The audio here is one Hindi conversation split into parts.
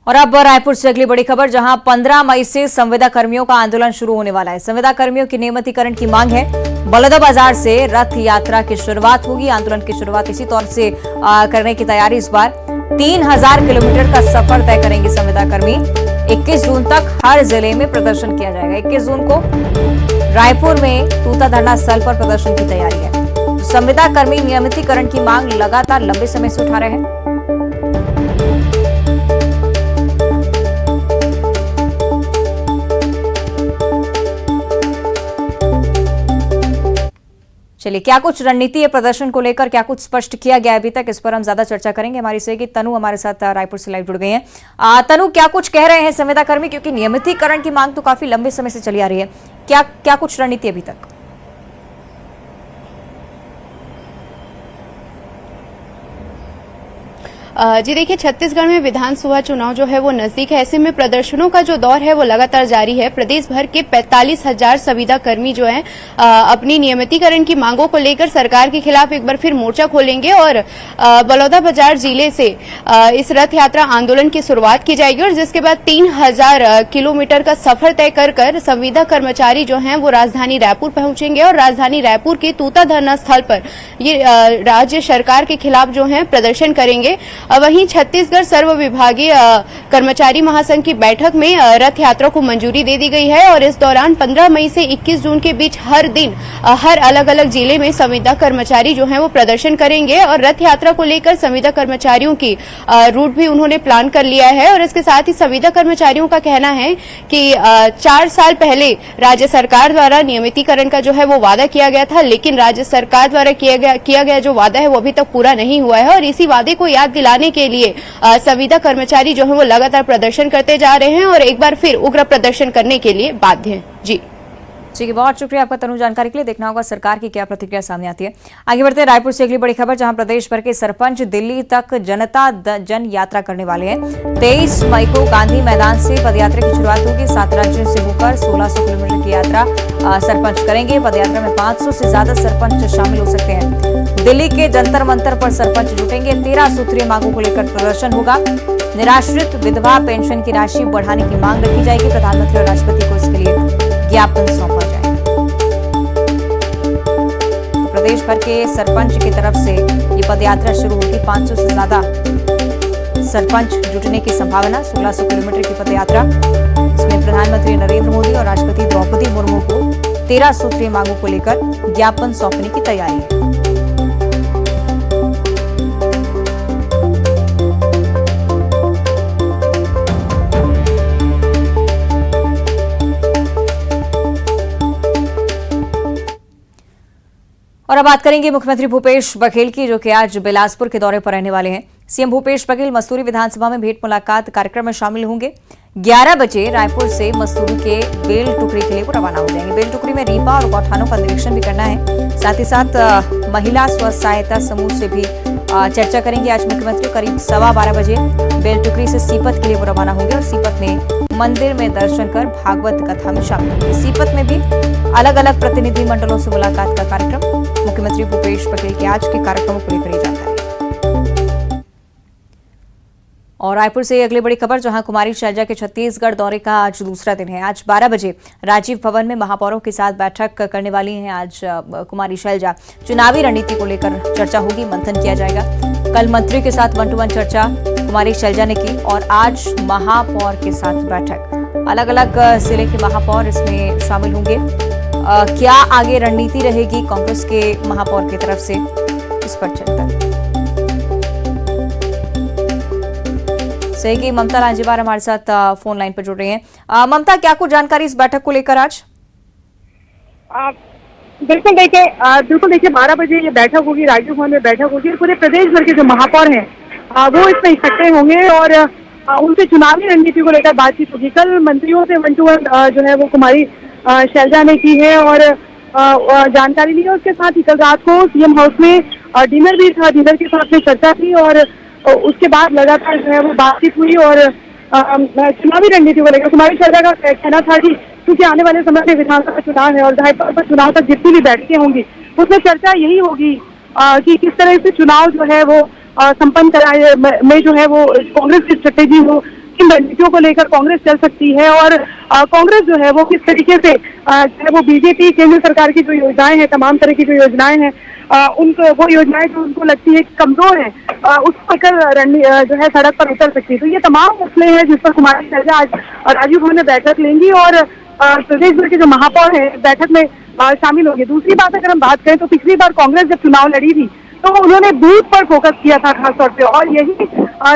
और अब रायपुर से अगली बड़ी खबर, जहां 15 मई से संविदा कर्मियों का आंदोलन शुरू होने वाला है। संविदा कर्मियों की नियमितीकरण की मांग है। बलौदाबाजार से रथ यात्रा की शुरुआत होगी। आंदोलन की शुरुआत इसी तौर से करने की तैयारी इस बार 3000 किलोमीटर का सफर तय करेंगे संविदा कर्मी। 21 जून तक हर जिले में प्रदर्शन किया जाएगा। 21 जून को रायपुर में तूता धरना स्थल पर प्रदर्शन की तैयारी है। तो संविदा कर्मी नियमितीकरण की मांग लगातार लंबे समय से उठा रहे हैं। चलिए, क्या कुछ रणनीति है प्रदर्शन को लेकर, क्या कुछ स्पष्ट किया गया अभी तक, इस पर हम ज्यादा चर्चा करेंगे। हमारी सहयोगी तनु हमारे साथ रायपुर से लाइव जुड़ गई हैं। तनु, क्या कुछ कह रहे हैं संविदा कर्मी, क्योंकि नियमितीकरण की मांग तो काफी लंबे समय से चली आ रही है। क्या कुछ रणनीति अभी तक? जी देखिए, छत्तीसगढ़ में विधानसभा चुनाव जो है वो नजदीक है। ऐसे में प्रदर्शनों का जो दौर है वो लगातार जारी है। प्रदेश भर के 45,000 संविदा कर्मी जो हैं अपनी नियमितीकरण की मांगों को लेकर सरकार के खिलाफ एक बार फिर मोर्चा खोलेंगे और बलौदाबाजार जिले से इस रथ यात्रा आंदोलन की शुरुआत की जाएगी और जिसके बाद 3000 किलोमीटर का सफर तय कर संविदा कर्मचारी जो हैं वो राजधानी रायपुर पहुंचेंगे और राजधानी रायपुर के तूता धरना स्थल पर ये राज्य सरकार के खिलाफ जो है प्रदर्शन करेंगे। वहीं छत्तीसगढ़ सर्व विभागीय कर्मचारी महासंघ की बैठक में रथ यात्रा को मंजूरी दे दी गई है और इस दौरान 15 मई से 21 जून के बीच हर दिन हर अलग अलग जिले में संविदा कर्मचारी जो हैं वो प्रदर्शन करेंगे और रथ यात्रा को लेकर संविदा कर्मचारियों की रूट भी उन्होंने प्लान कर लिया है। और इसके साथ ही संविदा कर्मचारियों का कहना है कि 4 साल पहले राज्य सरकार द्वारा नियमितीकरण का जो है वो वादा किया गया था, लेकिन राज्य सरकार द्वारा किया गया जो वादा है वो अभी तक पूरा नहीं हुआ है और इसी वादे को याद दिलाने के लिए संविदा कर्मचारी जो है वो लगातार प्रदर्शन करते जा रहे हैं और एक बार फिर उग्र प्रदर्शन करने के लिए बाध्य हैं। जी ठीक है, बहुत शुक्रिया आपका तनु, जानकारी के लिए। देखना होगा सरकार की क्या प्रतिक्रिया सामने आती है। आगे बढ़ते हैं रायपुर से अगली बड़ी खबर, जहां प्रदेश भर के सरपंच दिल्ली तक जनता जन यात्रा करने वाले हैं। 23 मई को गांधी मैदान से पदयात्रा की शुरुआत होगी। 7 राज्यों से होकर 1600 किलोमीटर की यात्रा सरपंच करेंगे। पदयात्रा में 500 से ज्यादा सरपंच शामिल हो सकते हैं। दिल्ली के जंतर मंतर पर सरपंच जुटेंगे। 13 सूत्रीय मांगों को लेकर प्रदर्शन होगा। निराश्रित विधवा पेंशन की राशि बढ़ाने की मांग रखी जाएगी। प्रधानमंत्री और राष्ट्रपति को इसके लिए ज्ञापन सौंपा जाएगा। प्रदेश भर के सरपंच की तरफ से ये पदयात्रा शुरू होगी। 500 से ज्यादा सरपंच जुटने की संभावना। 1600 किलोमीटर की पदयात्रा, इसमें प्रधानमंत्री नरेंद्र मोदी और राष्ट्रपति द्रौपदी मुर्मू को 13 सूत्रीय मांगों को लेकर ज्ञापन सौंपने की तैयारी है। और अब बात करेंगे मुख्यमंत्री भूपेश बघेल की, जो कि आज बिलासपुर के दौरे पर रहने वाले हैं। सीएम भूपेश बघेल मसूरी विधानसभा में भेंट मुलाकात कार्यक्रम में शामिल होंगे। 11 बजे रायपुर से मसूरी के बेल टुकड़ी के लिए वो रवाना हो जाएंगे। बेल टुकड़ी में रीपा और गौठानों का निरीक्षण भी करना है। साथ ही साथ महिला स्व सहायता समूह से भी चर्चा करेंगे आज मुख्यमंत्री। करीब 12:15 बजे बेल टुकड़ी से सीपत के लिए वो रवाना होंगे और सीपत में मंदिर में दर्शन कर भागवत कथा में शामिल होंगे। सीपत में भी अलग अलग प्रतिनिधि मंडलों से मुलाकात का कार्यक्रम। मुख्यमंत्री भूपेश बघेल के आज के कार्यक्रमों को लेकर जानकारी। और रायपुर से अगली बड़ी खबर, जहां कुमारी शैलजा के छत्तीसगढ़ दौरे का आज दूसरा दिन है। आज 12 बजे राजीव भवन में महापौरों के साथ बैठक करने वाली हैं आज कुमारी शैलजा। चुनावी रणनीति को लेकर चर्चा होगी, मंथन किया जाएगा। कल मंत्री के साथ 1-to-1 चर्चा कुमारी शैलजा ने की और आज महापौर के साथ बैठक। अलग अलग जिले के महापौर इसमें शामिल होंगे। क्या आगे रणनीति रहेगी कांग्रेस के महापौर की तरफ से, इस पर चर्चा। सहयोगी ममता लांजेवार हमारे साथ फोन लाइन पर जुड़ रही हैं। ममता, क्या कुछ जानकारी इस बैठक को लेकर आज? बिल्कुल देखिए 12 बजे ये बैठक होगी, राजीव भवन में बैठक होगी। पूरे प्रदेश भर के जो महापौर हैं वो इसमें इकट्ठे होंगे और उनसे चुनावी रणनीति को लेकर बातचीत होगी। कल मंत्रियों से 1-to-1 जो है वो कुमारी शैलजा ने की है और जानकारी ली है। उसके साथ ही कल रात को सीएम हाउस में डिनर भी था। डिनर के साथ में चर्चा थी और उसके बाद लगातार जो है वो बातचीत हुई और चुनावी रणनीति को लेकर कुमारी शैलजा का कहना था कि क्योंकि आने वाले समय में विधानसभा चुनाव है और जाहिर तौर पर चुनाव तक जितनी भी बैठकें होंगी उसमें चर्चा यही होगी कि किस तरह से चुनाव जो है वो संपन्न कराए में जो है वो कांग्रेस की स्ट्रेटेजी हो किन रणनीतियों को लेकर कांग्रेस चल सकती है और कांग्रेस जो है वो किस तरीके से चाहे वो बीजेपी केंद्र सरकार की जो योजनाएं हैं, तमाम तरह की जो योजनाएं हैं, उनको वो योजनाएं जो उनको लगती है कि कमजोर है, उसको लेकर जो है सड़क पर उतर सकती है। तो ये तमाम मसले हैं जिस पर कुमारी शैलजा आज राजीव भवन में बैठक लेंगी और प्रदेश भर के जो महापौर हैं बैठक में शामिल होंगे। दूसरी बात अगर हम बात करें तो पिछली बार कांग्रेस जब चुनाव लड़ी थी तो उन्होंने बूथ पर फोकस किया था खासतौर पे, और यही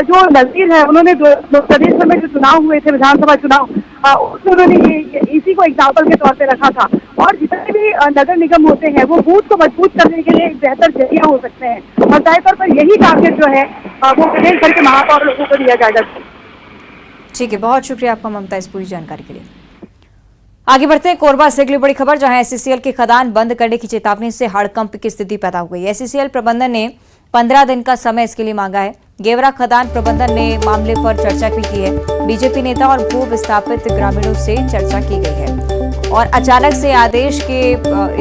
जो नजदीक है उन्होंने प्रदेश भर में जो चुनाव हुए थे, विधानसभा चुनाव, उसमें उन्होंने इसी को एग्जाम्पल के तौर पे रखा था। और जितने भी नगर निगम होते हैं वो बूथ को मजबूत करने के लिए एक बेहतर जरिया हो सकते हैं, और तय तौर पर यही टारगेट जो है वो प्रदेश भर के महापौर लोगों को दिया जाएगा। ठीक है, बहुत शुक्रिया आपका ममता इस पूरी जानकारी के लिए। आगे बढ़ते हैं कोरबा से अगली बड़ी खबर, जहां एससीसीएल की खदान बंद करने की चेतावनी से हड़कंप की स्थिति पैदा हो गई। एससीसीएल प्रबंधन ने 15 दिन का समय इसके लिए मांगा है। गेवरा खदान प्रबंधन ने मामले पर चर्चा भी की है। बीजेपी नेता और भू विस्थापित ग्रामीणों से चर्चा की गई है और अचानक से आदेश के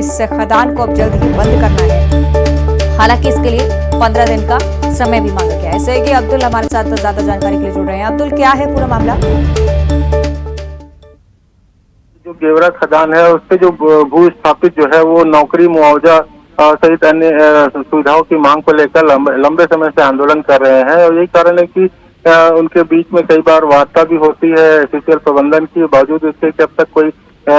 इस खदान को अब जल्द ही बंद करना है। हालांकि इसके लिए 15 दिन का समय भी मांगा गया है। ऐसे कि अब्दुल हमारे साथ ज्यादा जानकारी के लिए जुड़ रहे हैं। अब्दुल, क्या है पूरा मामला? जो गेवरा खदान है उससे जो भू स्थापित जो है वो नौकरी, मुआवजा सहित अन्य सुविधाओं की मांग को लेकर लंबे समय से आंदोलन कर रहे हैं। और यही कारण है कि उनके बीच में कई बार वार्ता भी होती है एससीसीएल प्रबंधन की, बावजूद इसके कि अब तक कोई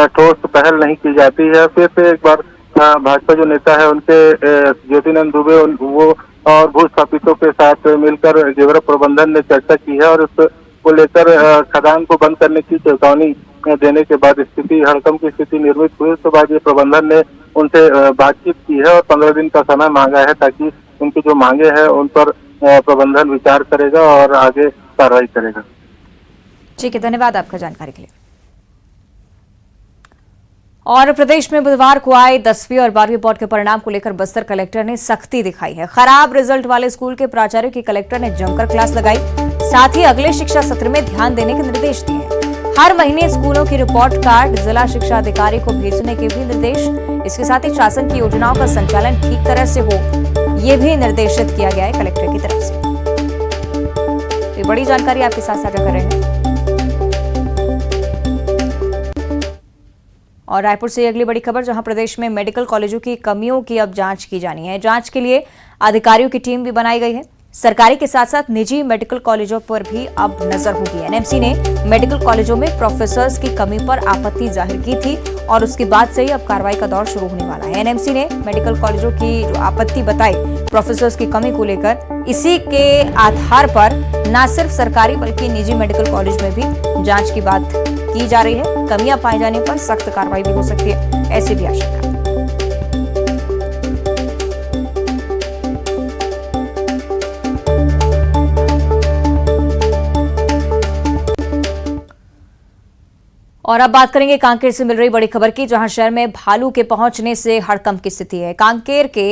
ठोस पहल नहीं की जाती है। फिर से एक बार भाजपा जो नेता है उनके ज्योतिनंद दुबे वो और भू स्थापितों के साथ मिलकर गेवरा प्रबंधन ने चर्चा की है और उसको लेकर खदान को बंद करने की चेतावनी देने के बाद स्थिति हड़कंप की स्थिति निर्मित हुई। उसके बाद ये प्रबंधन ने उनसे बातचीत की है और 15 दिन का समय मांगा है ताकि उनकी जो मांगे हैं उन पर प्रबंधन विचार करेगा और आगे कार्रवाई करेगा। ठीक है, धन्यवाद आपका जानकारी के लिए। और प्रदेश में बुधवार को आए 10वीं और 12वीं बोर्ड के परिणाम को लेकर बस्तर कलेक्टर ने सख्ती दिखाई है। खराब रिजल्ट वाले स्कूल के प्राचार्य की कलेक्टर ने जमकर क्लास लगाई, साथ ही अगले शिक्षा सत्र में ध्यान देने के निर्देश दिए। हर महीने स्कूलों की रिपोर्ट कार्ड जिला शिक्षा अधिकारी को भेजने के भी निर्देश। इसके साथ ही शासन की योजनाओं का संचालन ठीक तरह से हो, ये भी निर्देशित किया गया है कलेक्टर की तरफ से। ये बड़ी जानकारी आपके साथ साझा कर रहे हैं। और रायपुर से अगली बड़ी खबर, जहां प्रदेश में मेडिकल कॉलेजों की कमियों की अब जांच की जानी है। जांच के लिए अधिकारियों की टीम भी बनाई गई है। सरकारी के साथ साथ निजी मेडिकल कॉलेजों पर भी अब नजर होगी। एनएमसी ने मेडिकल कॉलेजों में प्रोफेसर्स की कमी पर आपत्ति जाहिर की थी और उसके बाद से ही अब कार्रवाई का दौर शुरू होने वाला है। एनएमसी ने मेडिकल कॉलेजों की जो आपत्ति बताई प्रोफेसर्स की कमी को लेकर, इसी के आधार पर न सिर्फ सरकारी बल्कि निजी मेडिकल कॉलेज में भी जांच की बात की जा रही है। कमियां पाए जाने पर सख्त कार्रवाई भी हो सकती है, ऐसी भी आशंका। और अब बात करेंगे कांकेर से मिल रही बड़ी खबर की, जहां शहर में भालू के पहुंचने से हड़कंप की स्थिति है। कांकेर के